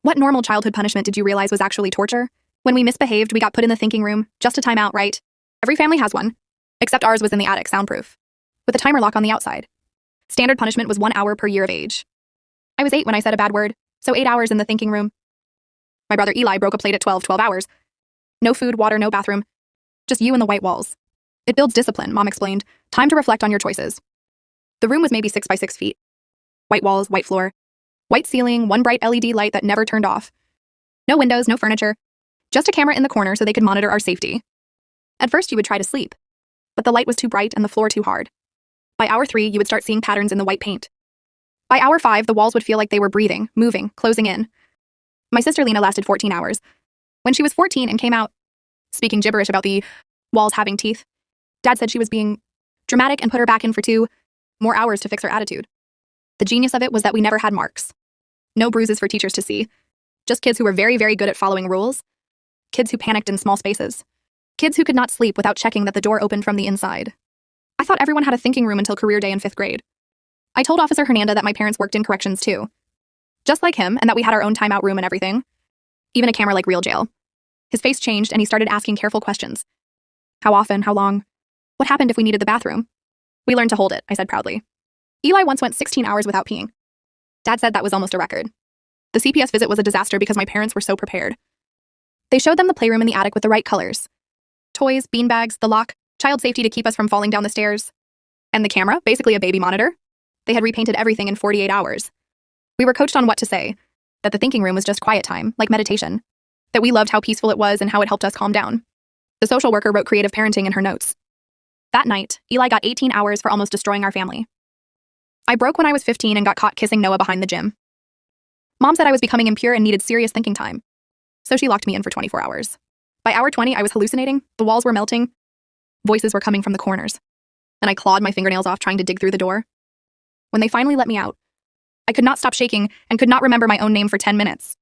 What normal childhood punishment did you realize was actually torture? When we misbehaved, we got put in the thinking room, just a timeout, right? Every family has one. Except ours was in the attic, soundproof, with a timer lock on the outside. Standard punishment was 1 hour per year of age. I was 8 when I said a bad word, so 8 hours in the thinking room. My brother Eli broke a plate at 12 hours. No food, water, no bathroom. Just you and the white walls. It builds discipline, Mom explained. Time to reflect on your choices. The room was maybe 6 by 6 feet. White walls, white floor. White ceiling, one bright LED light that never turned off. No windows, no furniture. Just a camera in the corner so they could monitor our safety. At first you would try to sleep, but the light was too bright and the floor too hard. By hour 3, you would start seeing patterns in the white paint. By hour 5, the walls would feel like they were breathing, moving, closing in. My sister Lena lasted 14 hours. When she was 14 and came out, speaking gibberish about the walls having teeth, Dad said she was being dramatic and put her back in for 2 more hours to fix her attitude. The genius of it was that we never had marks. No bruises for teachers to see. Just kids who were very, very good at following rules. Kids who panicked in small spaces. Kids who could not sleep without checking that the door opened from the inside. I thought everyone had a thinking room until career day in 5th grade. I told Officer Hernanda that my parents worked in corrections too. Just like him, and that we had our own timeout room and everything. Even a camera like real jail. His face changed and he started asking careful questions. How often? How long? What happened if we needed the bathroom? We learned to hold it, I said proudly. Eli once went 16 hours without peeing. Dad said that was almost a record. The CPS visit was a disaster because my parents were so prepared. They showed them the playroom in the attic with the right colors. Toys, beanbags, the lock, child safety to keep us from falling down the stairs. And the camera, basically a baby monitor. They had repainted everything in 48 hours. We were coached on what to say, that the thinking room was just quiet time, like meditation. That we loved how peaceful it was and how it helped us calm down. The social worker wrote creative parenting in her notes. That night, Eli got 18 hours for almost destroying our family. I broke when I was 15 and got caught kissing Noah behind the gym. Mom said I was becoming impure and needed serious thinking time. So she locked me in for 24 hours. By hour 20, I was hallucinating, the walls were melting, voices were coming from the corners, and I clawed my fingernails off trying to dig through the door. When they finally let me out, I could not stop shaking and could not remember my own name for 10 minutes.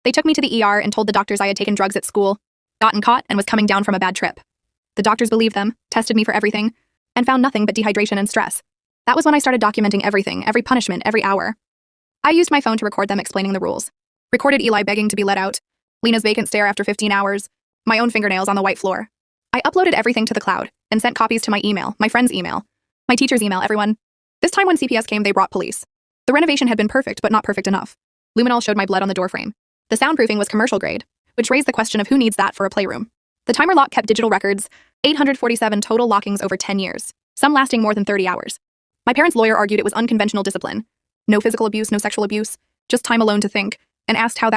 They took me to the ER and told the doctors I had taken drugs at school, gotten caught, and was coming down from a bad trip. The doctors believed them, tested me for everything, and found nothing but dehydration and stress. That was when I started documenting everything, every punishment, every hour. I used my phone to record them explaining the rules. Recorded Eli begging to be let out, Lena's vacant stare after 15 hours, my own fingernails on the white floor. I uploaded everything to the cloud and sent copies to my email, my friend's email, my teacher's email, everyone. This time when CPS came, they brought police. The renovation had been perfect, but not perfect enough. Luminol showed my blood on the doorframe. The soundproofing was commercial grade, which raised the question of who needs that for a playroom. The timer lock kept digital records, 847 total lockings over 10 years, some lasting more than 30 hours. My parents' lawyer argued it was unconventional discipline. No physical abuse, no sexual abuse, just time alone to think, and asked how that was